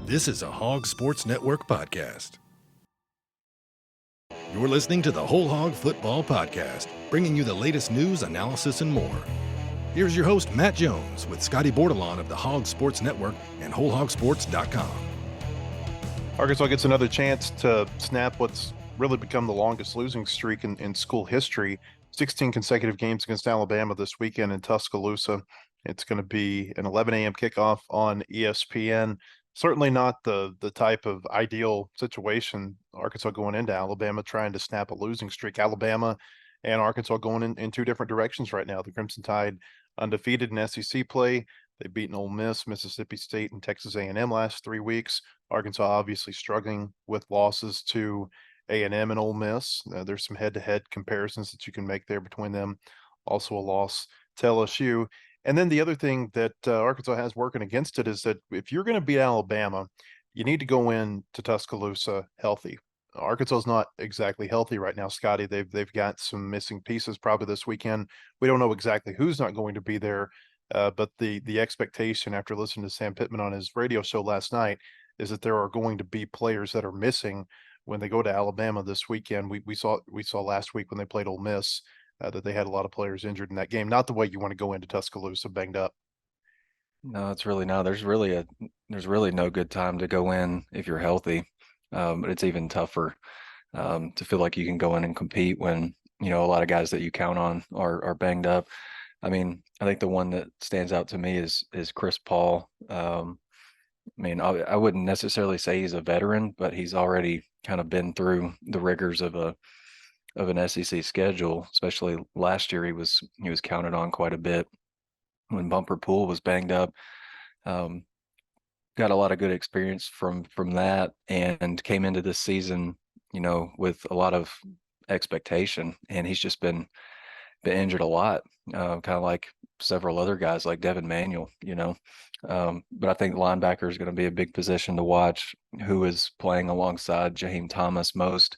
This is a Hog Sports Network podcast. You're listening to the Whole Hog Football Podcast, bringing you the latest news, analysis, and more. Here's your host, Matt Jones, with Scotty Bordelon of the Hog Sports Network and WholeHogSports.com. Arkansas gets another chance to snap what's really become the longest losing streak in school history. 16 consecutive games against Alabama this weekend in Tuscaloosa. It's going to be an 11 a.m. kickoff on ESPN. Certainly not the type of ideal situation. Arkansas going into Alabama trying to snap a losing streak. Alabama and Arkansas going in two different directions right now. The Crimson Tide undefeated in SEC play. They've beaten Ole Miss, Mississippi State, and Texas A&M last 3 weeks. Arkansas obviously struggling with losses to A&M and Ole Miss. There's some head-to-head comparisons that you can make there between them. Also a loss to LSU. And then the other thing that Arkansas has working against it is that if you're going to beat Alabama, you need to go in to Tuscaloosa healthy. Arkansas is not exactly healthy right now, Scotty. They've got some missing pieces probably this weekend. We don't know exactly who's not going to be there, but the expectation after listening to Sam Pittman on his radio show last night is that there are going to be players that are missing when they go to Alabama this weekend. We saw last week when they played Ole Miss that they had a lot of players injured in that game. Not the way you want to go into Tuscaloosa banged up. No, it's really not. There's really no good time to go in if you're healthy. But it's even tougher to feel like you can go in and compete when, a lot of guys that you count on are banged up. I mean, I think the one that stands out to me is Chris Paul. I wouldn't necessarily say he's a veteran, but he's already kind of been through the rigors of an SEC schedule. Especially last year, he was counted on quite a bit when Bumper Pool was banged up. Got a lot of good experience from that, and came into this season, with a lot of expectation, and he's just been injured a lot, kind of like several other guys like Devin Manuel, but I think linebacker is going to be a big position to watch, who is playing alongside Jaheim Thomas most.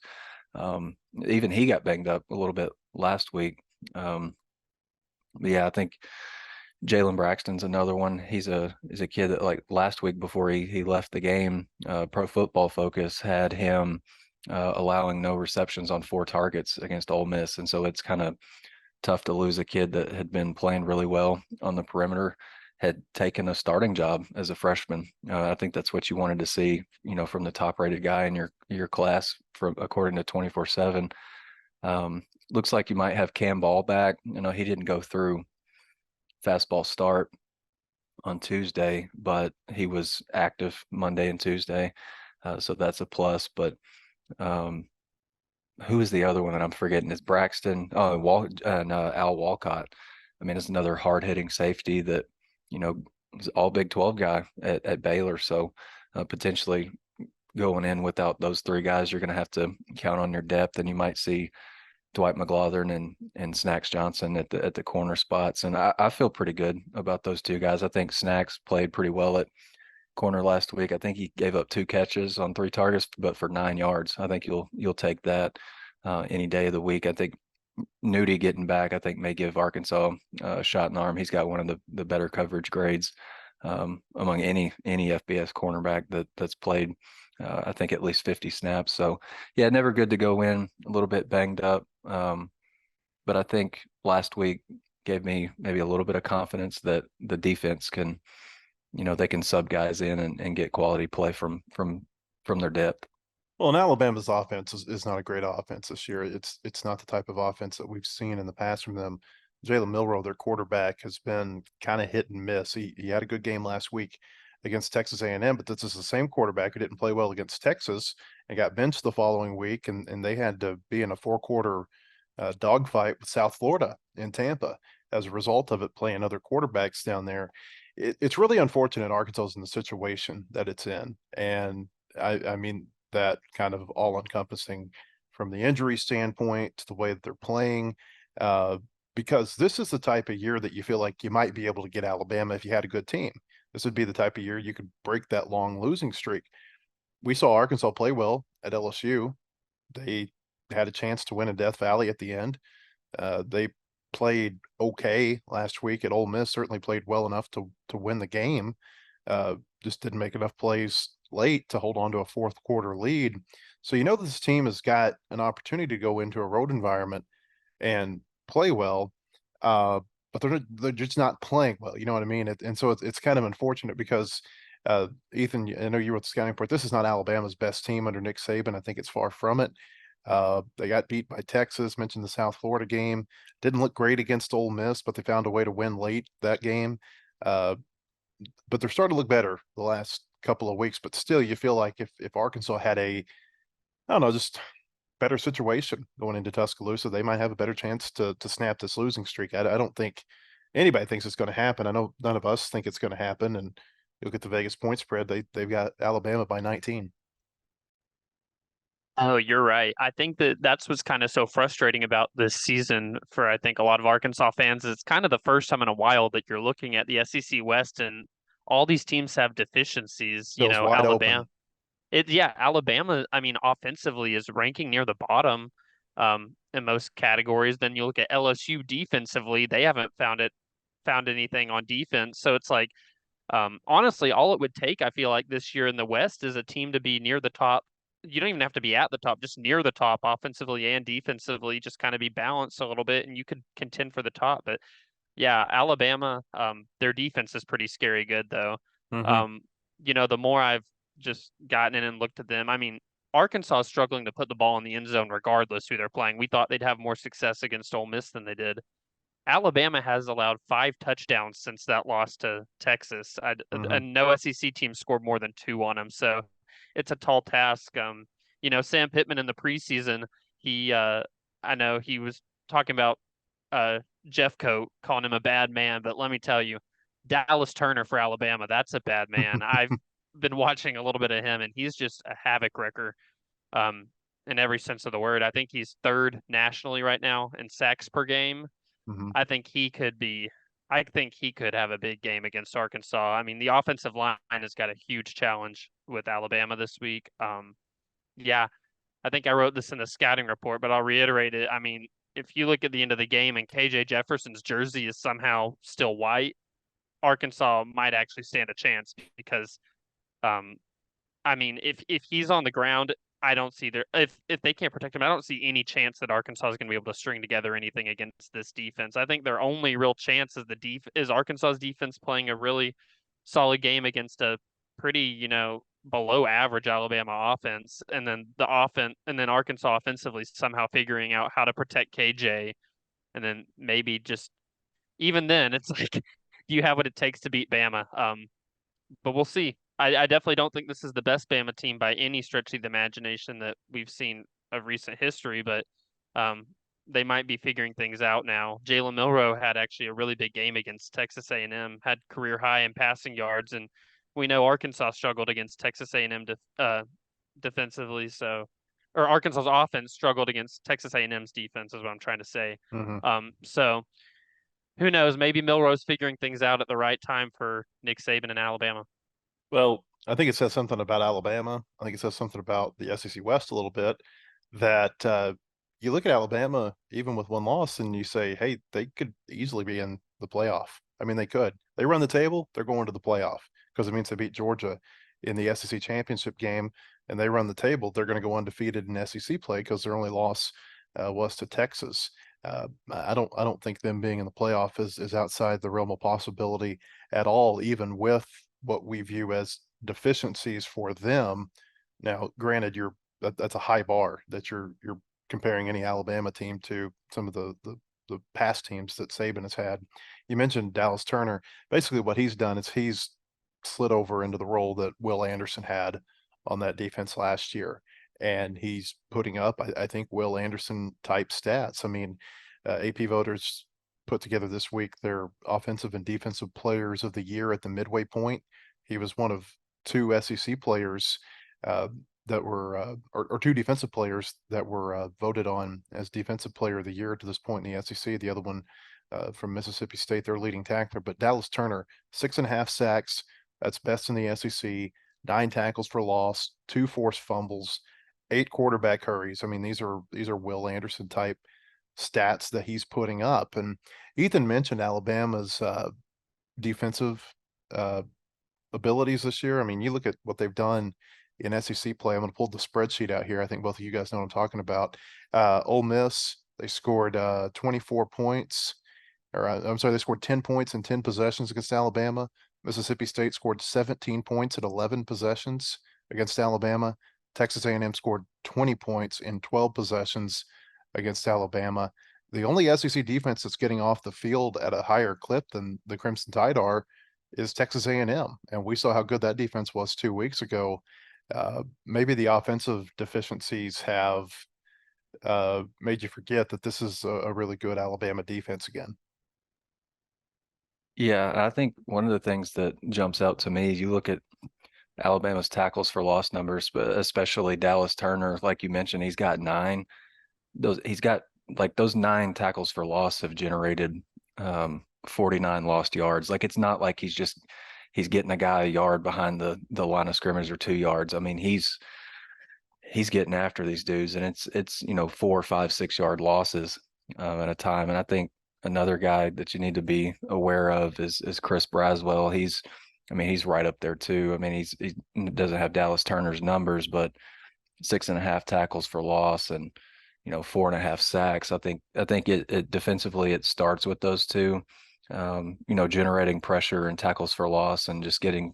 Even he got banged up a little bit last week. But yeah, I think Jalen Braxton's another one. He's a kid that, like, last week before he left the game, Pro Football Focus had him allowing no receptions on 4 targets against Ole Miss, and so it's kind of tough to lose a kid that had been playing really well on the perimeter, had taken a starting job as a freshman. I think that's what you wanted to see, from the top-rated guy in your class, from according to 24/7. Looks like you might have Cam Ball back. He didn't go through fastball start on Tuesday, but he was active Monday and Tuesday, so that's a plus. But who is the other one that I'm forgetting? Is Braxton? Oh, Al Walcott. I mean, it's another hard-hitting safety that, is all Big 12 guy at Baylor. So potentially going in without those 3 guys, you're going to have to count on your depth, and you might see Dwight McGlothern and Snacks Johnson at the corner spots. And I feel pretty good about those 2 guys. I think Snacks played pretty well at corner last week. I think he gave up 2 catches on 3 targets, but for 9 yards. I think you'll take that any day of the week. I think Nudie getting back, I think, may give Arkansas a shot in the arm. He's got one of the better coverage grades among any FBS cornerback that's played. I think at least 50 snaps. So yeah, never good to go in a little bit banged up. But I think last week gave me maybe a little bit of confidence that the defense can, they can sub guys in and get quality play from their depth. Well, and Alabama's offense is not a great offense this year. It's not the type of offense that we've seen in the past from them. Jalen Milroe, their quarterback, has been kind of hit and miss. He had a good game last week against Texas A&M, but this is the same quarterback who didn't play well against Texas and got benched the following week, and they had to be in a 4-quarter dogfight with South Florida in Tampa as a result of it, playing other quarterbacks down there. It's really unfortunate Arkansas is in the situation that it's in, and I mean that kind of all-encompassing from the injury standpoint to the way that they're playing, because this is the type of year that you feel like you might be able to get Alabama if you had a good team. This would be the type of year you could break that long losing streak. We saw Arkansas play well at LSU. They had a chance to win in Death Valley at the end. They played okay last week at Ole Miss, certainly played well enough to win the game. Just didn't make enough plays late to hold on to a fourth quarter lead. So you know this team has got an opportunity to go into a road environment and play well, uh, but they're just not playing well. You know what I mean? And so it's kind of unfortunate because Ethan, I know you wrote the scouting report. This is not Alabama's best team under Nick Saban. I think it's far from it. They got beat by Texas. Mentioned the South Florida game. Didn't look great against Ole Miss, but they found a way to win late that game. Uh, but they're starting to look better the last couple of weeks. But still, you feel like if Arkansas had a, I don't know, just better situation going into Tuscaloosa, they might have a better chance to snap this losing streak. I don't think anybody thinks it's going to happen. I know none of us think it's going to happen. And you look at the Vegas point spread; they've got Alabama by 19. Oh, you're right. I think that's what's kind of so frustrating about this season for I think a lot of Arkansas fans. Is it's kind of the first time in a while that you're looking at the SEC West and all these teams have deficiencies. You Feels know, wide Alabama. open. Alabama, I mean, offensively is ranking near the bottom in most categories. Then you look at LSU defensively, they haven't found anything on defense. So it's like honestly, all it would take, I feel like, this year in the West is a team to be near the top. You don't even have to be at the top, just near the top offensively and defensively, just kind of be balanced a little bit and you could contend for the top. But yeah, Alabama, their defense is pretty scary good though. Mhm. You know, the more I've just gotten in and looked at them, I mean, Arkansas is struggling to put the ball in the end zone regardless who they're playing. We thought they'd have more success against Ole Miss than they did. Alabama has allowed 5 touchdowns since that loss to Texas. And no SEC team scored more than 2 on them. So it's a tall task. You know, Sam Pittman in the preseason, he I know he was talking about Jeffcoat calling him a bad man, but let me tell you, Dallas Turner for Alabama, that's a bad man. I've been watching a little bit of him, and he's just a havoc wrecker in every sense of the word. I think he's third nationally right now in sacks per game. Mhm. I think he could be. I think he could have a big game against Arkansas. I mean, the offensive line has got a huge challenge with Alabama this week. Yeah, I think I wrote this in the scouting report, but I'll reiterate it. I mean, if you look at the end of the game and KJ Jefferson's jersey is somehow still white, Arkansas might actually stand a chance because, I mean, if he's on the ground, I don't see there if they can't protect him, I don't see any chance that Arkansas is going to be able to string together anything against this defense. I think their only real chance is is Arkansas's defense playing a really solid game against a pretty, you know, below average Alabama offense, and then Arkansas offensively somehow figuring out how to protect KJ, and then maybe just even then it's like, do you have what it takes to beat Bama? But we'll see. I definitely don't think this is the best Bama team by any stretch of the imagination that we've seen of recent history, but they might be figuring things out now. Jalen Milroe had actually a really big game against Texas A&M, had career high in passing yards, and we know Arkansas struggled against Texas A&M defensively. So, or Arkansas's offense struggled against Texas A&M's defense, is what I'm trying to say. So who knows? Maybe Milroe's figuring things out at the right time for Nick Saban and Alabama. Well, I think it says something about Alabama. I think it says something about the SEC West a little bit that you look at Alabama, even with one loss, and you say, hey, they could easily be in the playoff. I mean, they could. They run the table, they're going to the playoff because it means they beat Georgia in the SEC championship game, and they run the table. They're going to go undefeated in SEC play because their only loss was to Texas. I don't think them being in the playoff is outside the realm of possibility at all, even with what we view as deficiencies for them. Now, granted, that's a high bar that you're comparing any Alabama team to some of the past teams that Saban has had. You mentioned Dallas Turner. Basically, what he's done is he's slid over into the role that Will Anderson had on that defense last year, and he's putting up, I think, Will Anderson type stats. I mean, AP voters put together this week their offensive and defensive players of the year at the midway point. He was one of 2 SEC players that were, or 2 defensive players that were voted on as defensive player of the year to this point in the SEC. The other one from Mississippi State, their leading tackler. But Dallas Turner, 6.5 sacks. That's best in the SEC. 9 tackles for loss, 2 forced fumbles, 8 quarterback hurries. I mean, these are Will Anderson type stats that he's putting up. And Ethan mentioned Alabama's defensive abilities this year. I mean, you look at what they've done in SEC play. I'm going to pull the spreadsheet out here. I think both of you guys know what I'm talking about. Ole Miss, they scored 24 points, or I'm sorry, they scored 10 points in 10 possessions against Alabama. Mississippi State scored 17 points at 11 possessions against Alabama. Texas A&M scored 20 points in 12 possessions against Alabama. The only SEC defense that's getting off the field at a higher clip than the Crimson Tide are is Texas A&M, and we saw how good that defense was 2 weeks ago. Maybe the offensive deficiencies have made you forget that this is a really good Alabama defense again. Yeah, I think one of the things that jumps out to me, you look at Alabama's tackles for loss numbers, but especially Dallas Turner, like you mentioned, he's got 9. He's got like those 9 tackles for loss have generated 49 lost yards. Like it's not like he's getting a guy a yard behind the line of scrimmage or 2 yards. I mean, he's getting after these dudes, and it's 4, 5, 6 yard losses at a time. And I think another guy that you need to be aware of is Chris Braswell. He's right up there too. I mean, he doesn't have Dallas Turner's numbers, but 6.5 tackles for loss and 4.5 sacks. I think it defensively it starts with those two, generating pressure and tackles for loss and just getting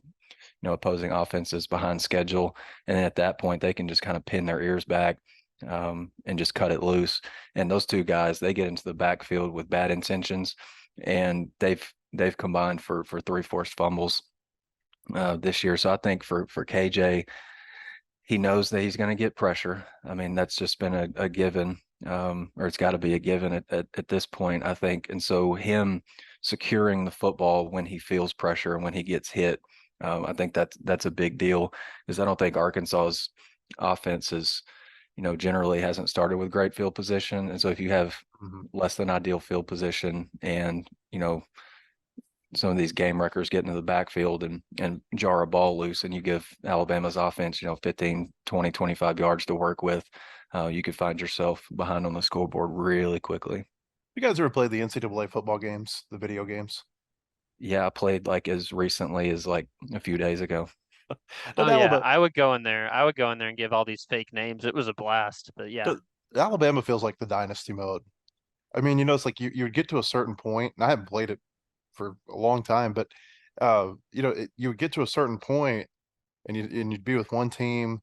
opposing offenses behind schedule. And then at that point, they can just kind of pin their ears back and just cut it loose. And those two guys, they get into the backfield with bad intentions, and they've combined for 3 forced fumbles this year. So I think for KJ, he knows that he's going to get pressure. I mean, that's just been a given, or it's got to be a given at this point, I think. And so him securing the football when he feels pressure and when he gets hit, I think that's a big deal, because I don't think Arkansas's offense is, generally hasn't started with great field position. And so if you have less than ideal field position and, some of these game wreckers get into the backfield and jar a ball loose, and you give Alabama's offense, 15, 20, 25 yards to work with, you could find yourself behind on the scoreboard really quickly. You guys ever played the NCAA football games, the video games? Yeah, I played like as recently as like a few days ago. Oh yeah, I would go in there. I would go in there and give all these fake names. It was a blast. But yeah, Alabama feels like the dynasty mode. I mean, it's like you would get to a certain point, and I haven't played it for a long time, but you would get to a certain point and you'd be with one team,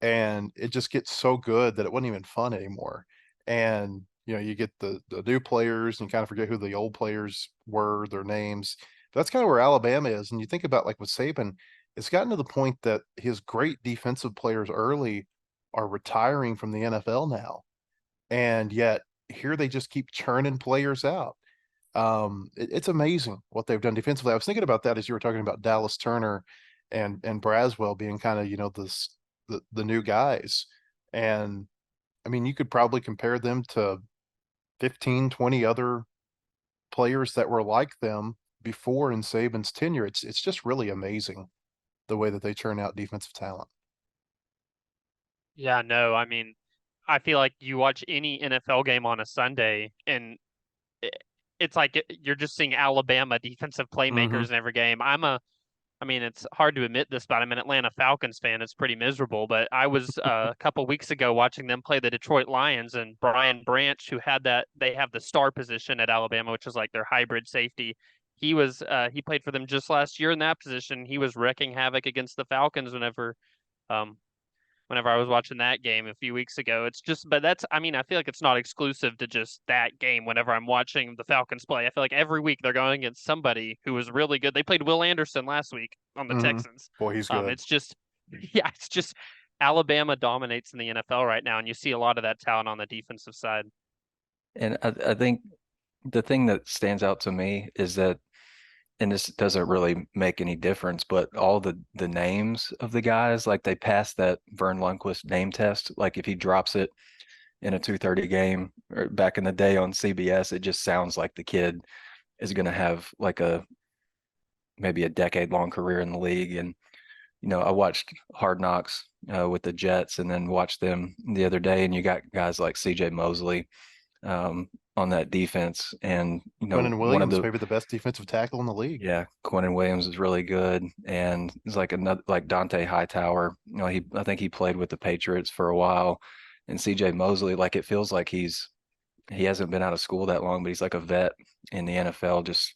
and it just gets so good that it wasn't even fun anymore. And you get the new players and you kind of forget who the old players were, their names. That's kind of where Alabama is. And you think about, like with Saban, it's gotten to the point that his great defensive players early are retiring from the NFL now, and yet here they just keep churning players out. It's amazing what they've done defensively. I was thinking about that as you were talking about Dallas Turner and Braswell being kind of the new guys. And I mean, you could probably compare them to 15, 20 other players that were like them before in Saban's tenure. It's just really amazing the way that they churn out defensive talent. yeah, no, I mean, I feel like you watch any NFL game on a Sunday, and it's like you're just seeing Alabama defensive playmakers in every game. I mean, it's hard to admit this, but I'm an Atlanta Falcons fan. It's pretty miserable. But I was a couple weeks ago watching them play the Detroit Lions, and Brian Branch, who they have the star position at Alabama, which is like their hybrid safety. He played for them just last year in that position. He was wrecking havoc against the Falcons whenever I was watching that game a few weeks ago. It's just, but I mean, I feel like it's not exclusive to just that game. Whenever I'm watching the Falcons play, I feel like every week they're going against somebody who was really good. They played Will Anderson last week on the Texans. Boy, he's good. It's just Alabama dominates in the NFL right now, and you see a lot of that talent on the defensive side. And I think the thing that stands out to me is that, and this doesn't really make any difference, but all the names of the guys, like they passed that Vern Lundquist name test. Like if he drops it in a 2:30 game or back in the day on CBS, it just sounds like the kid is going to have like maybe a decade-long career in the league. And I watched Hard Knocks with the Jets, and then watched them the other day, and you got guys like CJ Mosley, on that defense. And, Quinnen one of Williams, the, maybe the best defensive tackle in the league. yeah, Quinnen Williams is really good. And it's like another, like Dante Hightower, I think he played with the Patriots for a while. And CJ Mosley, like it feels like he hasn't been out of school that long, but he's like a vet in the NFL, just,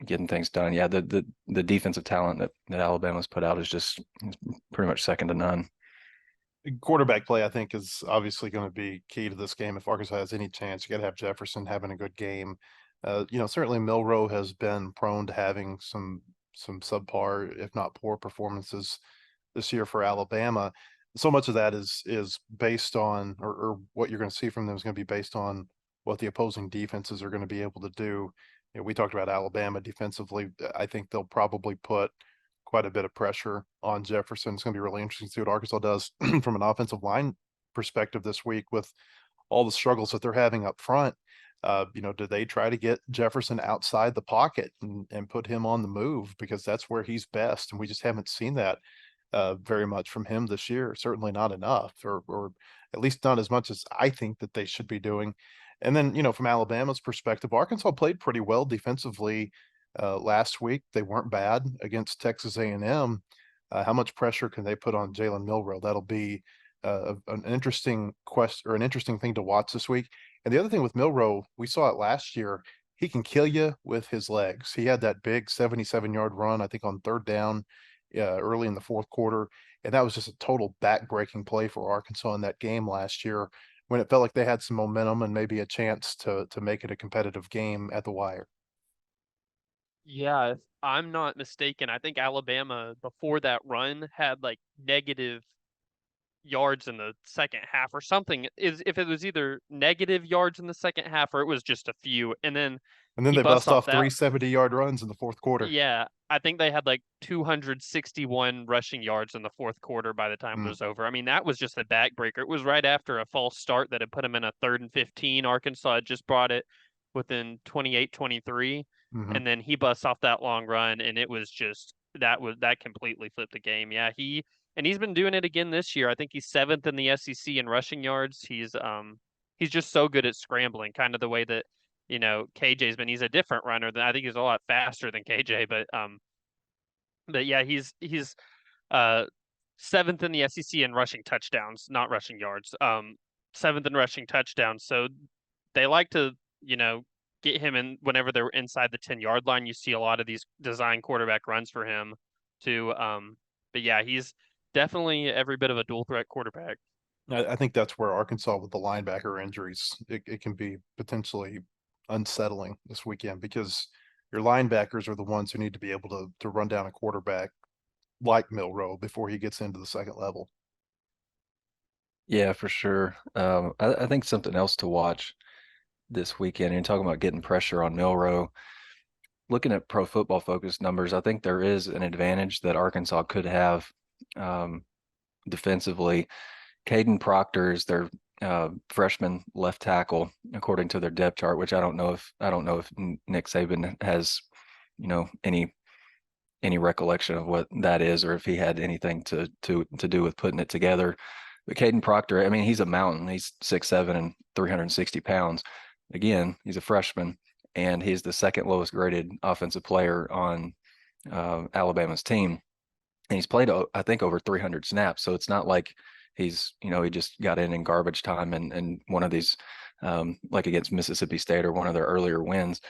getting things done. Yeah, the defensive talent that Alabama's put out is just pretty much second to none. Quarterback play, I think, is obviously going to be key to this game. If Arkansas has any chance, you got to have Jefferson having a good game. Certainly Milroe has been prone to having some subpar, if not poor, performances this year for Alabama. So much of that is based on, or what you're going to see from them is going to be based on what the opposing defenses are going to be able to do. We talked about Alabama defensively. I think they'll probably put quite a bit of pressure on Jefferson. It's going to be really interesting to see what Arkansas does from an offensive line perspective this week with all the struggles that they're having up front. Do they try to get Jefferson outside the pocket and put him on the move, because that's where he's best, and we just haven't seen that very much from him this year. Certainly not enough, or at least not as much as I think that they should be doing. And then, from Alabama's perspective, Arkansas played pretty well defensively last week. They weren't bad against Texas A&M. How much pressure can they put on Jalen Milroe? That'll be an interesting question, or an interesting thing to watch this week. And the other thing with Milroe, we saw it last year. He can kill you with his legs. He had that big 77-yard run, I think, on third down early in the fourth quarter. And that was just a total back-breaking play for Arkansas in that game last year, when it felt like they had some momentum and maybe a chance to make it a competitive game at the wire. Yeah, if I'm not mistaken, I think Alabama before that run had like negative yards in the second half or something. Is if it was either negative yards in the second half or it was just a few, and then he they busts bust off that. 3 70-yard runs in the fourth quarter. Yeah, I think they had like 261 rushing yards in the fourth quarter by the time it was over. I mean, that was just a backbreaker. It was right after a false start that had put them in a 3rd and 15. Arkansas had just brought it within 28-23, and then he busts off that long run, and it was just that completely flipped the game. Yeah, he's been doing it again this year. I think he's 7th in the SEC in rushing yards. He's just so good at scrambling, kind of the way that KJ's been. He's a different runner than I think he's a lot faster than KJ, but yeah, he's 7th in the SEC in rushing touchdowns, not rushing yards. 7th in rushing touchdowns. So they like to get him in whenever they're inside the 10-yard line. You see a lot of these design quarterback runs for him too. But yeah, he's definitely every bit of a dual threat quarterback. I think that's where Arkansas, with the linebacker injuries, it can be potentially unsettling this weekend, because your linebackers are the ones who need to be able to run down a quarterback like Milroe before he gets into the second level. Yeah, for sure. I think something else to watch this weekend, and talking about getting pressure on Milroe, looking at Pro Football Focus numbers, I think there is an advantage that Arkansas could have defensively. Caden Proctor is their freshman left tackle, according to their depth chart, which I don't know if Nick Saban has, any recollection of what that is, or if he had anything to do with putting it together. But Caden Proctor, I mean, he's a mountain. He's 6'7" and 360 pounds. Again, he's a freshman, and he's the second lowest graded offensive player on Alabama's team. And he's played, I think, over 300 snaps. So it's not like he's, he just got in garbage time and one of these, like against Mississippi State or one of their earlier wins.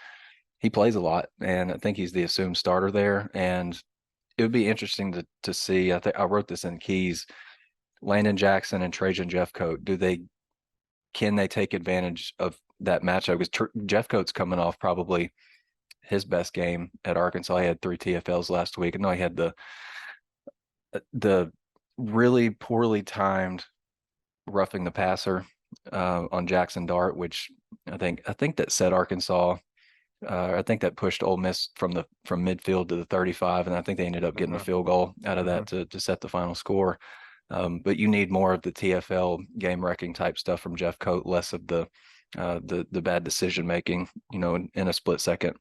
He plays a lot, and I think he's the assumed starter there. And it would be interesting to see. I think I wrote this in keys. Landon Jackson and Trajan Jeffcoat, can they take advantage of that matchup? Because Jeffcoat's coming off probably his best game at Arkansas. He had 3 TFLs last week. And no, he had the really poorly timed roughing the passer on Jackson Dart, which I think that set Arkansas. I think that pushed Ole Miss from midfield to the 35, and I think they ended up getting a field goal out of that to set the final score. But you need more of the TFL game wrecking type stuff from Jeffcoat, less of the bad decision making, in a split second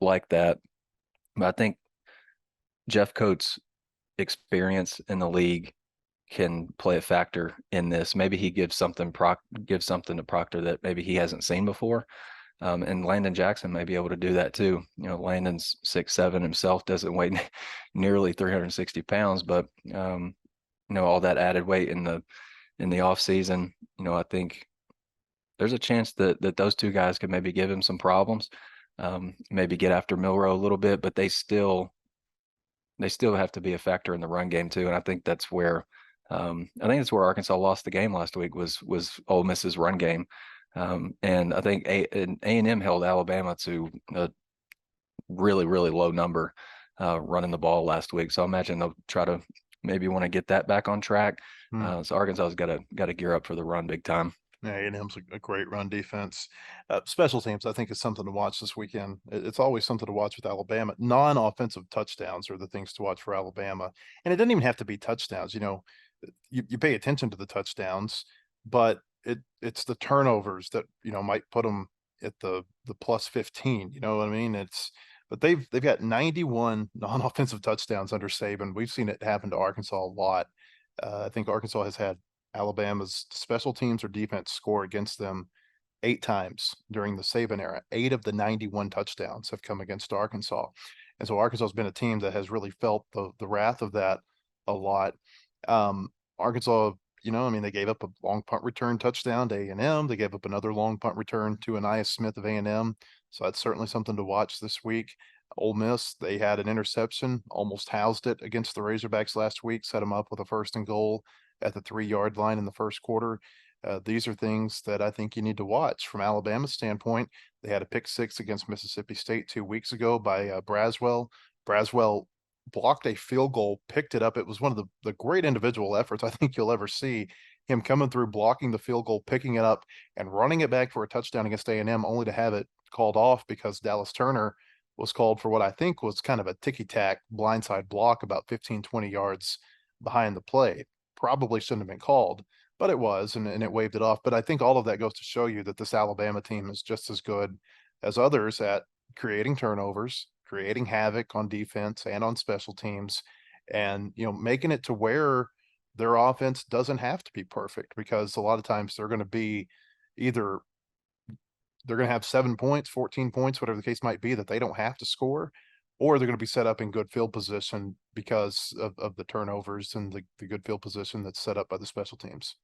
like that. But I think Jeffcoat's experience in the league can play a factor in this. Maybe he gives something to Proctor that maybe he hasn't seen before. And Landon Jackson may be able to do that too. Landon's 6'7" himself, doesn't weigh nearly 360 pounds, but all that added weight in the off season, I think there's a chance that those two guys could maybe give him some problems, maybe get after Milroe a little bit, but they still have to be a factor in the run game too. And I think that's where Arkansas lost the game last week was Ole Miss's run game. And I think A&M held Alabama to a really, really low number running the ball last week. So I imagine they'll try to maybe want to get that back on track. So Arkansas's got to gear up for the run big time. Yeah, A&M's a great run defense. Special teams, I think, is something to watch this weekend. It's always something to watch with Alabama. Non-offensive touchdowns are the things to watch for Alabama. And it doesn't even have to be touchdowns. You pay attention to the touchdowns, but it's the turnovers that, might put them at the plus 15. You know what I mean? But they've got 91 non-offensive touchdowns under Saban. We've seen it happen to Arkansas a lot. I think Arkansas has had Alabama's special teams or defense score against them 8 times during the Saban era. 8 of the 91 touchdowns have come against Arkansas. And so Arkansas has been a team that has really felt the wrath of that a lot. Arkansas, they gave up a long punt return touchdown to A&M. They gave up another long punt return to Ainias Smith of A&M. So that's certainly something to watch this week. Ole Miss, they had an interception, almost housed it against the Razorbacks last week, set them up with a 1st and goal at the 3-yard line in the first quarter. These are things that I think you need to watch from Alabama's standpoint. They had a pick 6 against Mississippi State 2 weeks ago by Braswell. Braswell blocked a field goal, picked it up. It was one of the great individual efforts I think you'll ever see. Him coming through, blocking the field goal, picking it up, and running it back for a touchdown against A&M, only to have it called off because Dallas Turner was called for what I think was kind of a ticky-tack blindside block about 15, 20 yards behind the play. Probably shouldn't have been called, but it was, and it waved it off. But I think all of that goes to show you that this Alabama team is just as good as others at creating turnovers, creating havoc on defense and on special teams, and making it to where their offense doesn't have to be perfect, because a lot of times they're going to be either they're going to have 7 points, 14 points, whatever the case might be, that they don't have to score, or they're going to be set up in good field position because of the turnovers and the good field position that's set up by the special teams.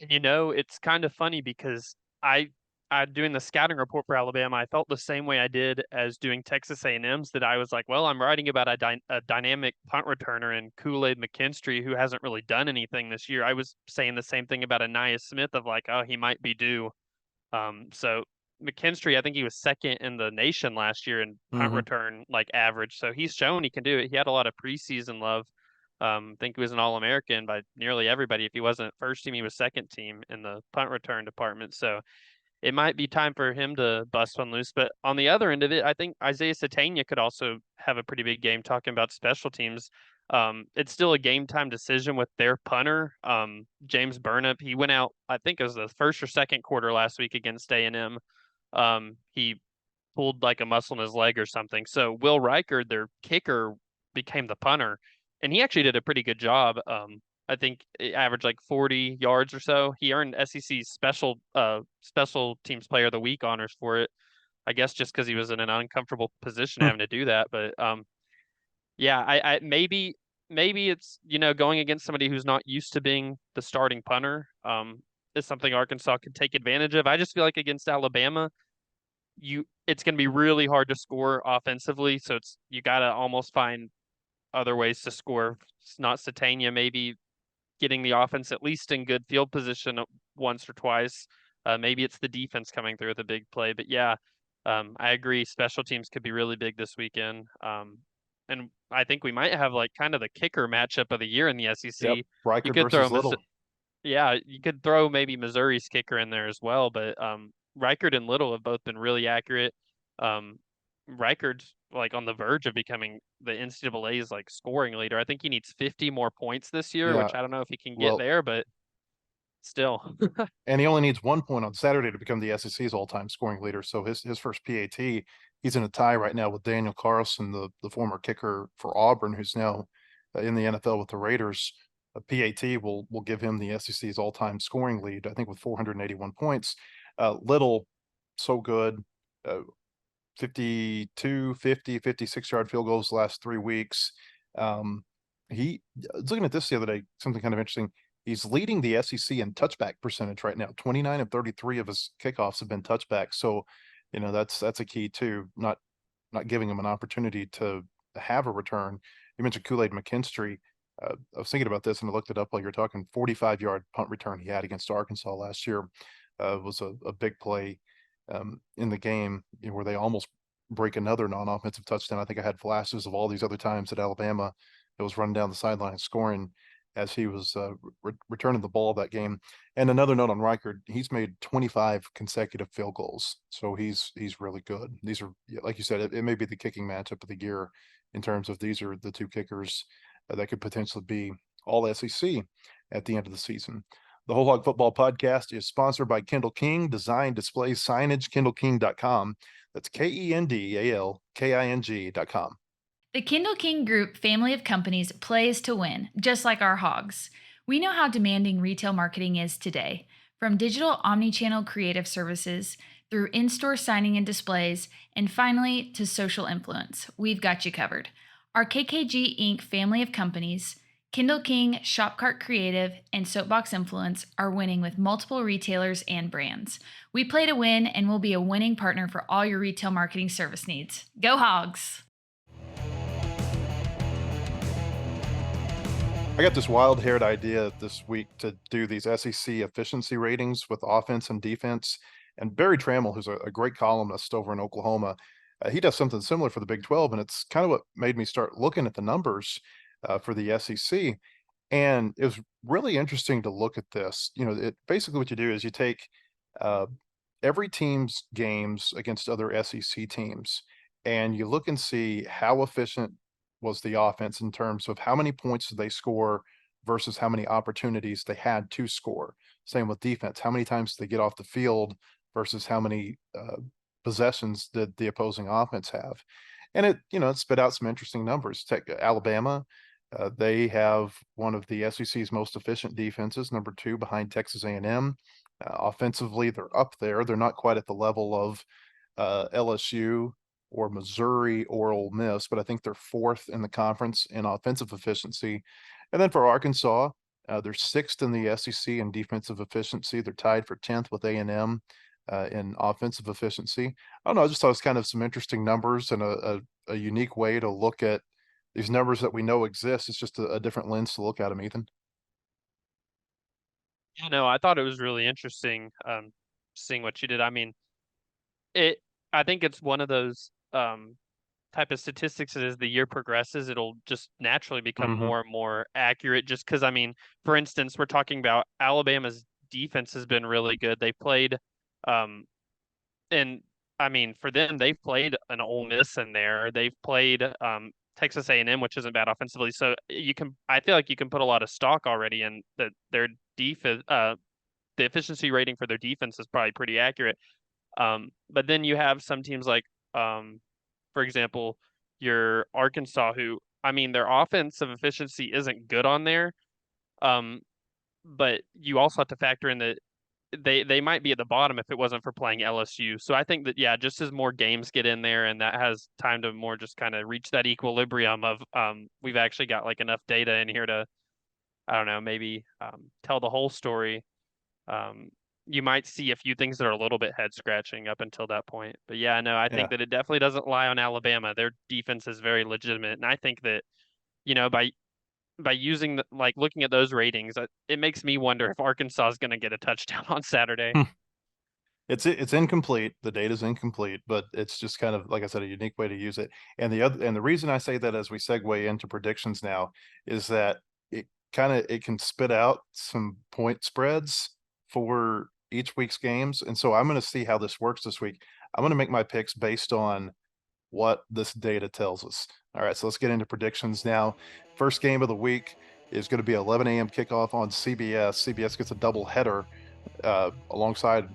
And it's kind of funny because I doing the scouting report for Alabama, I felt the same way I did as doing Texas A&M's, that I was like, well, I'm writing about a dynamic punt returner in Kool-Aid McKinstry, who hasn't really done anything this year. I was saying the same thing about Ainias Smith of like, oh, he might be due. So McKinstry, I think he was 2nd in the nation last year in punt return average. So he's shown he can do it. He had a lot of preseason love. I think he was an All-American by nearly everybody. If he wasn't first team, he was second team in the punt return department. So it might be time for him to bust one loose. But on the other end of it, I think Isaiah Satania could also have a pretty big game. Talking about special teams, it's still a game time decision with their punter, James Burnip. He went out, I think it was the first or second quarter last week against A&M. He pulled like a muscle in his leg or something. So Will Reichard, their kicker, became the punter, and he actually did a pretty good job. I think it averaged like 40 yards or so. He earned SEC special teams player of the week honors for it. I guess just because he was in an uncomfortable position having to do that. But yeah, I maybe it's going against somebody who's not used to being the starting punter. Is something Arkansas could take advantage of. I just feel like against Alabama, it's going to be really hard to score offensively. So you got to almost find other ways to score. It's not Satania maybe getting the offense at least in good field position once or twice. Maybe it's the defense coming through with a big play. But yeah, I agree. Special teams could be really big this weekend. And I think we might have kind of the kicker matchup of the year in the SEC. Yep. Reichard versus Little. Yeah, you could throw maybe Missouri's kicker in there as well, but Reichard and Little have both been really accurate. Reichard's on the verge of becoming the NCAA's scoring leader. I think he needs 50 more points this year, which I don't know if he can get there, but still. And he only needs 1 point on Saturday to become the SEC's all-time scoring leader. So his first PAT, he's in a tie right now with Daniel Carlson, the former kicker for Auburn, who's now in the NFL with the Raiders. PAT will give him the SEC's all-time scoring lead, I think, with 481 points. Little, so good. 52, 50, 56-yard field goals the last 3 weeks. He was looking at this the other day, something kind of interesting. He's leading the SEC in touchback percentage right now. 29 of 33 of his kickoffs have been touchbacks. So, that's a key too. Not giving him an opportunity to have a return. You mentioned Kool-Aid McKinstry. I was thinking about this and I looked it up while you were talking. 45-yard punt return he had against Arkansas last year was a big play in the game, where they almost break another non-offensive touchdown. I think I had flashes of all these other times at Alabama that was running down the sideline scoring as he was returning the ball that game. And another note on Reichard, he's made 25 consecutive field goals. So he's really good. These are, like you said, it may be the kicking matchup of the year in terms of these are the two kickers that could potentially be all SEC at the end of the season. The Whole Hog Football Podcast is sponsored by Kendall King Design Display Signage, KendallKing.com. That's KendallKing.com. The Kendall King Group family of companies plays to win, just like our hogs. We know how demanding retail marketing is today. From digital omni-channel creative services, through in-store signing and displays, and finally to social influence, we've got you covered. Our KKG Inc. family of companies, Kendall King, Shopcart Creative, and Soapbox Influence are winning with multiple retailers and brands. We play to win and will be a winning partner for all your retail marketing service needs. Go Hogs! I got this wild-haired idea this week to do these SEC efficiency ratings with offense and defense. And Barry Trammell, who's a great columnist over in Oklahoma, he does something similar for the Big 12, and it's kind of what made me start looking at the numbers for the SEC. And it was really interesting to look at this. Basically what you do is you take every team's games against other SEC teams, and you look and see how efficient was the offense in terms of how many points did they score versus how many opportunities they had to score. Same with defense. How many times did they get off the field versus how many possessions did the opposing offense have? And it spit out some interesting numbers. Take Alabama. They have one of the SEC's most efficient defenses, number 2 behind Texas A&M. Offensively, they're up there. They're not quite at the level of LSU or Missouri or Ole Miss, but I think they're 4th in the conference in offensive efficiency. And then for Arkansas, they're 6th in the SEC in defensive efficiency. They're tied for 10th with A&M in offensive efficiency. I don't know, I just thought it was kind of some interesting numbers and a unique way to look at these numbers that we know exist. It's just a different lens to look at them, Ethan. Yeah, no, I thought it was really interesting seeing what you did. I mean, I think it's one of those type of statistics that as the year progresses, it'll just naturally become more and more accurate. Just because, I mean, for instance, we're talking about Alabama's defense has been really good. They played, and I mean, for them, they've played an Ole Miss in there. They've played Texas A&M, which isn't bad offensively. So I feel like you can put a lot of stock already in that their defense. The efficiency rating for their defense is probably pretty accurate. But then you have some teams like, for example, your Arkansas, who, I mean, their offensive efficiency isn't good on there. But you also have to factor in that they might be at the bottom if it wasn't for playing LSU. So I think that, yeah, just as more games get in there and that has time to more just kind of reach that equilibrium of, we've actually got like enough data in here to, I don't know, maybe tell the whole story. You might see a few things that are a little bit head scratching up until that point. But yeah, no, I think that it definitely doesn't lie on Alabama. Their defense is very legitimate. And I think that, by using looking at those ratings, it makes me wonder if Arkansas is going to get a touchdown on Saturday. It's incomplete. The data's incomplete, but it's just kind of, like I said, a unique way to use it. And the reason I say that as we segue into predictions now is that it can spit out some point spreads for each week's games. And so I'm going to see how this works this week. I'm going to make my picks based on what this data tells us. All right, so let's get into predictions now. First game of the week is going to be 11 a.m. kickoff on CBS. CBS gets a double header alongside,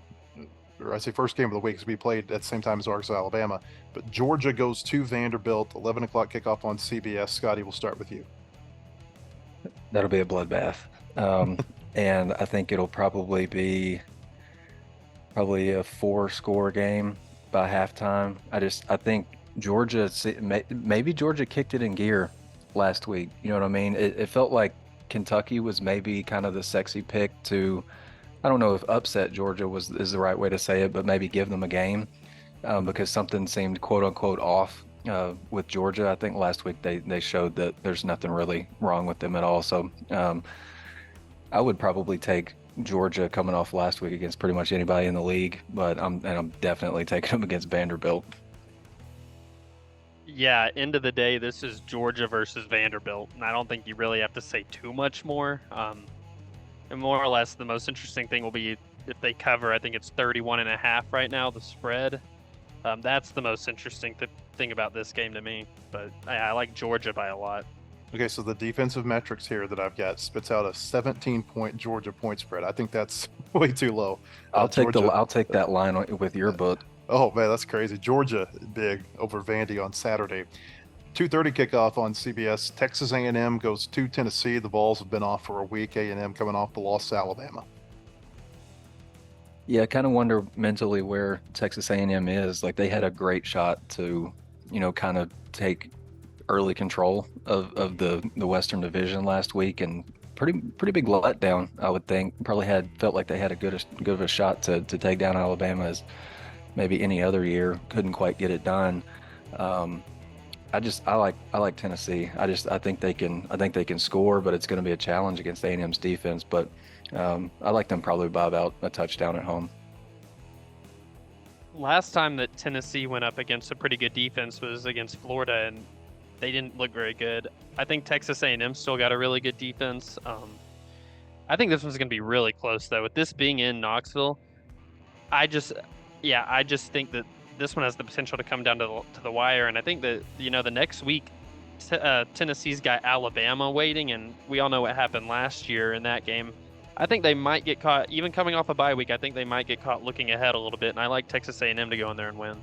or I say first game of the week is to be played at the same time as Arkansas, Alabama. But Georgia goes to Vanderbilt, 11 o'clock kickoff on CBS. Scotty, we'll start with you. That'll be a bloodbath. And I think it'll probably be a 4-score game by halftime. I think Georgia, maybe Georgia kicked it in gear last week. You know what I mean? It felt like Kentucky was maybe kind of the sexy pick to, I don't know if upset Georgia is the right way to say it, but maybe give them a game because something seemed quote unquote off with Georgia. I think last week they showed that there's nothing really wrong with them at all. So I would probably take Georgia coming off last week against pretty much anybody in the league, but I'm definitely taking them against Vanderbilt. Yeah, end of the day, this is Georgia versus Vanderbilt, and I don't think you really have to say too much more. And more or less, the most interesting thing will be if they cover. I think it's 31.5 right now, the spread. That's the most interesting thing about this game to me. But I like Georgia by a lot. Okay, so the defensive metrics here that I've got spits out a 17-point Georgia point spread. I think that's way too low. I'll take that line with your book. Oh man, that's crazy. Georgia big over Vandy on Saturday. 2:30 kickoff on CBS. Texas A&M goes to Tennessee. The balls have been off for a week. A&M coming off the loss to Alabama. Yeah, I kind of wonder mentally where Texas A&M is. Like they had a great shot to, kind of take early control of the Western Division last week, and pretty big letdown, I would think. Probably felt like they had a good of a shot to take down Alabama as maybe any other year. Couldn't quite get it done. I like Tennessee. I think they can score, but it's going to be a challenge against A&M's defense. But I like them probably by about a touchdown at home. Last time that Tennessee went up against a pretty good defense was against Florida, and they didn't look very good. I think Texas A&M still got a really good defense. I think this one's going to be really close, though. With this being in Knoxville, I just think that this one has the potential to come down to the wire. And I think that, the next week, Tennessee's got Alabama waiting, and we all know what happened last year in that game. I think they might get caught, even coming off a bye week, I think they might get caught looking ahead a little bit, and I like Texas A&M to go in there and win.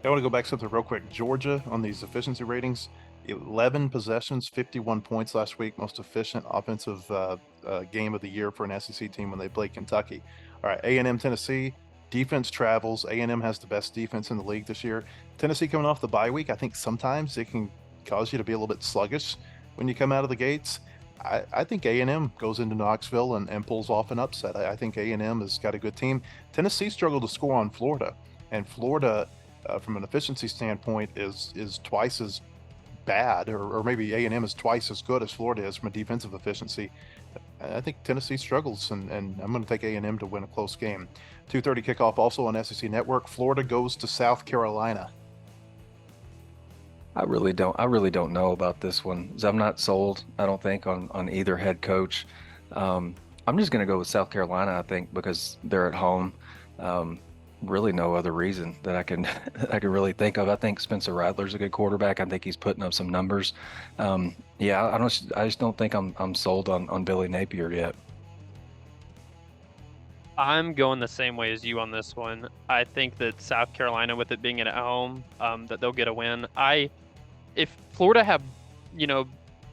I want to go back to something real quick. Georgia on these efficiency ratings, 11 possessions, 51 points last week. Most efficient offensive game of the year for an SEC team when they played Kentucky. All right, A&M, Tennessee. Defense travels. A&M has the best defense in the league this year. Tennessee coming off the bye week, I think sometimes it can cause you to be a little bit sluggish when you come out of the gates. I think A&M goes into Knoxville and pulls off an upset. I think A&M has got a good team. Tennessee struggled to score on Florida, and Florida, from an efficiency standpoint, is twice as bad, or maybe A&M is twice as good as Florida is from a defensive efficiency. I think Tennessee struggles, and I'm going to take A&M to win a close game. 2:30 kickoff also on SEC Network. Florida goes to South Carolina. I really don't know about this one. I'm not sold, I don't think, on either head coach. I'm just going to go with South Carolina, I think, because they're at home. Really no other reason that I can really think of. I think Spencer Rattler's a good quarterback. I think he's putting up some numbers. I just don't think I'm sold on Billy Napier yet. I'm going the same way as you on this one. I think that South Carolina, with it being at home, that they'll get a win. If Florida have,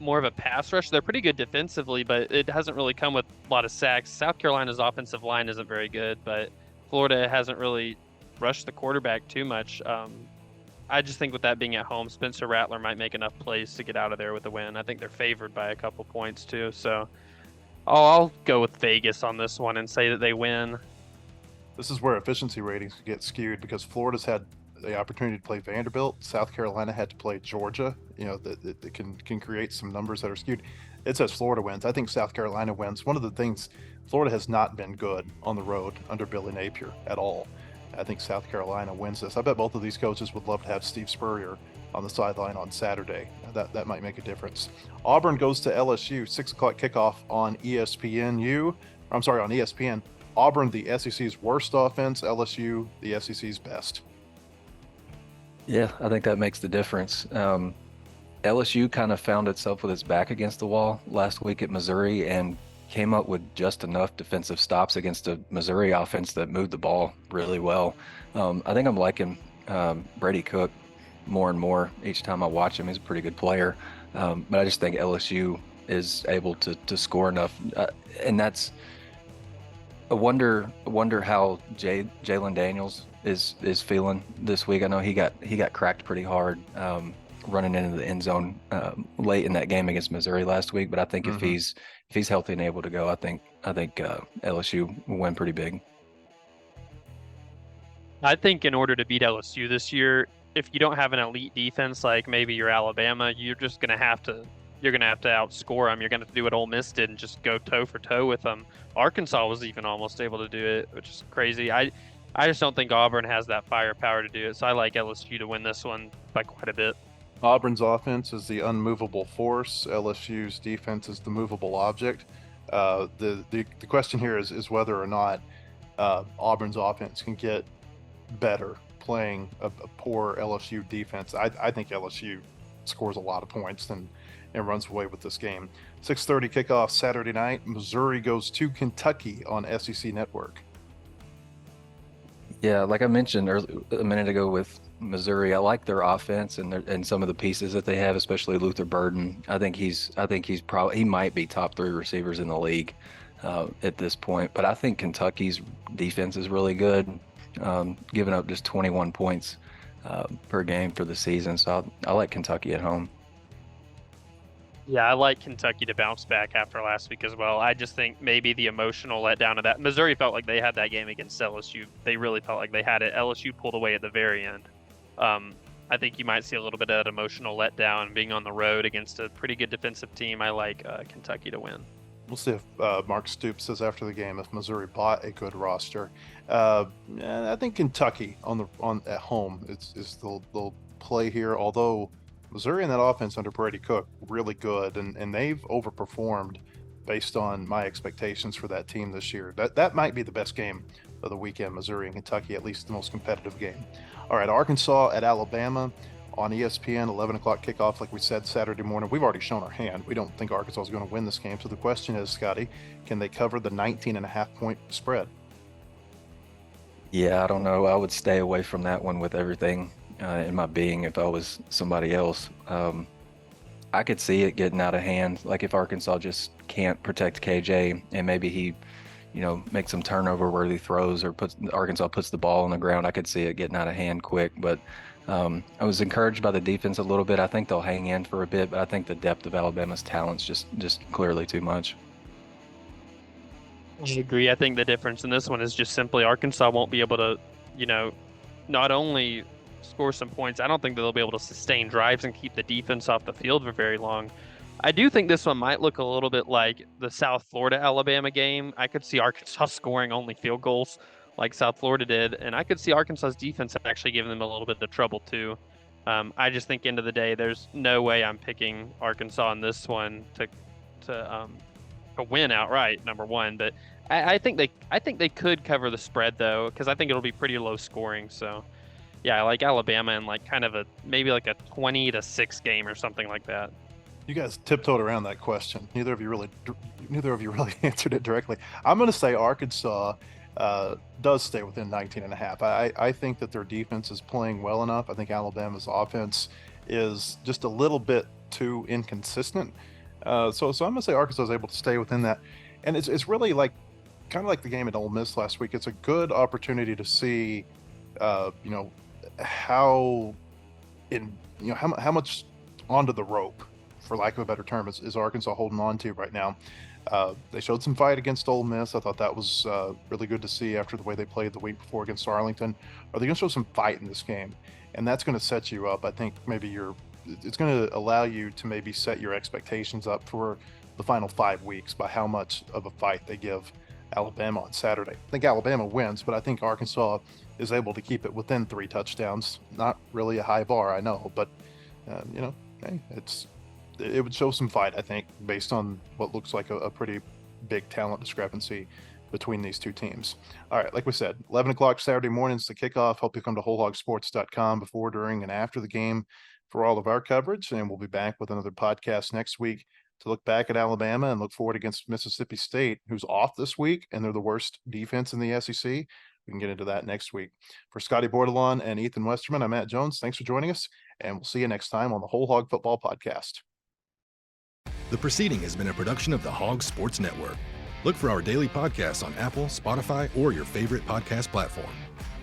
more of a pass rush, they're pretty good defensively, but it hasn't really come with a lot of sacks. South Carolina's offensive line isn't very good, but Florida hasn't really rushed the quarterback too much. I just think with that being at home, Spencer Rattler might make enough plays to get out of there with a win. I think they're favored by a couple points too, so I'll go with Vegas on this one and say that they win. This is where efficiency ratings get skewed because Florida's had the opportunity to play Vanderbilt. South Carolina had to play Georgia. That can create some numbers that are skewed. It says Florida wins. I think South Carolina wins. One of the things, Florida has not been good on the road under Billy Napier at all. I think South Carolina wins this. I bet both of these coaches would love to have Steve Spurrier on the sideline on Saturday. That might make a difference. Auburn goes to LSU, 6 o'clock kickoff on ESPN. On ESPN. Auburn, the SEC's worst offense. LSU, the SEC's best. Yeah, I think that makes the difference. LSU kind of found itself with its back against the wall last week at Missouri and came up with just enough defensive stops against a Missouri offense that moved the ball really well. I think I'm liking Brady Cook more and more each time I watch him. He's a pretty good player, but I just think LSU is able to score enough, and that's I wonder how Jalen Daniels is feeling this week. I know he got cracked pretty hard running into the end zone late in that game against Missouri last week. But I think if he's healthy and able to go, I think LSU will win pretty big. I think in order to beat LSU this year, if you don't have an elite defense like maybe you're Alabama, you're gonna have to outscore them. You're gonna have to do what Ole Miss did and just go toe for toe with them. Arkansas was even almost able to do it, which is crazy. I just don't think Auburn has that firepower to do it. So I like LSU to win this one by quite a bit. Auburn's offense is the unmovable force. LSU's defense is the movable object. The question here is whether or not Auburn's offense can get better playing a poor LSU defense. I think LSU scores a lot of points and runs away with this game. 6:30 kickoff Saturday night. Missouri goes to Kentucky on SEC Network. Yeah, like I mentioned a minute ago with Missouri, I like their offense and some of the pieces that they have, especially Luther Burden. I think he might be top 3 receivers in the league at this point. But I think Kentucky's defense is really good, giving up just 21 points per game for the season. So I like Kentucky at home. Yeah, I like Kentucky to bounce back after last week as well. I just think maybe the emotional letdown of that. Missouri felt like they had that game against LSU. They really felt like they had it. LSU pulled away at the very end. I think you might see a little bit of that emotional letdown being on the road against a pretty good defensive team. I like Kentucky to win. We'll see if Mark Stoops says after the game if Missouri bought a good roster. I think Kentucky at home is the play here, although Missouri and that offense under Brady Cook really good, and they've overperformed based on my expectations for that team this year. That might be the best game of the weekend, Missouri and Kentucky, at least the most competitive game. All right, Arkansas at Alabama on ESPN, 11 o'clock kickoff, like we said, Saturday morning. We've already shown our hand. We don't think Arkansas is going to win this game. So the question is, Scotty, can they cover the 19.5-point spread? Yeah, I don't know. I would stay away from that one with everything in my being if I was somebody else. I could see it getting out of hand. Like if Arkansas just can't protect KJ and maybe he, makes some turnover worthy throws or Arkansas puts the ball on the ground, I could see it getting out of hand quick. But I was encouraged by the defense a little bit. I think they'll hang in for a bit, but I think the depth of Alabama's talent's just clearly too much. I agree. I think the difference in this one is just simply Arkansas won't be able to, not only score some points, I don't think they'll be able to sustain drives and keep the defense off the field for very long. I do think this one might look a little bit like the South Florida-Alabama game. I could see Arkansas scoring only field goals like South Florida did, and I could see Arkansas's defense actually giving them a little bit of trouble too. I just think end of the day, there's no way I'm picking Arkansas in this one to win outright, number one. But I think they could cover the spread though, because I think it'll be pretty low scoring. So yeah, I like Alabama in like kind of maybe like a 20-6 game or something like that. You guys tiptoed around that question. Neither of you really answered it directly. I'm going to say Arkansas does stay within 19.5. I think that their defense is playing well enough. I think Alabama's offense is just a little bit too inconsistent. So I'm going to say Arkansas is able to stay within that. And it's really kind of like the game at Ole Miss last week. It's a good opportunity to see, how much onto the rope, for lack of a better term, is Arkansas holding on to right now. They showed some fight against Ole Miss. I thought that was really good to see after the way they played the week before against Arlington. Are they going to show some fight in this game? And that's going to set you up. I think maybe it's going to allow you to maybe set your expectations up for the final 5 weeks by how much of a fight they give Alabama on Saturday. I think Alabama wins, but I think Arkansas is able to keep it within 3 touchdowns. Not really a high bar, I know, but hey, it would show some fight, I think, based on what looks like a pretty big talent discrepancy between these two teams. All right, like we said, 11 o'clock Saturday mornings, the kickoff. Hope you come to wholehogsports.com before, during, and after the game for all of our coverage. And we'll be back with another podcast next week to look back at Alabama and look forward against Mississippi State, who's off this week, and they're the worst defense in the SEC. We can get into that next week. For Scotty Bordelon and Ethan Westerman, I'm Matt Jones. Thanks for joining us, and we'll see you next time on the Whole Hog Football Podcast. The preceding has been a production of the Hog Sports Network. Look for our daily podcasts on Apple, Spotify, or your favorite podcast platform.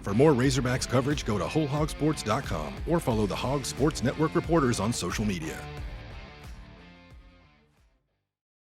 For more Razorbacks coverage, go to WholeHogSports.com or follow the Hog Sports Network reporters on social media.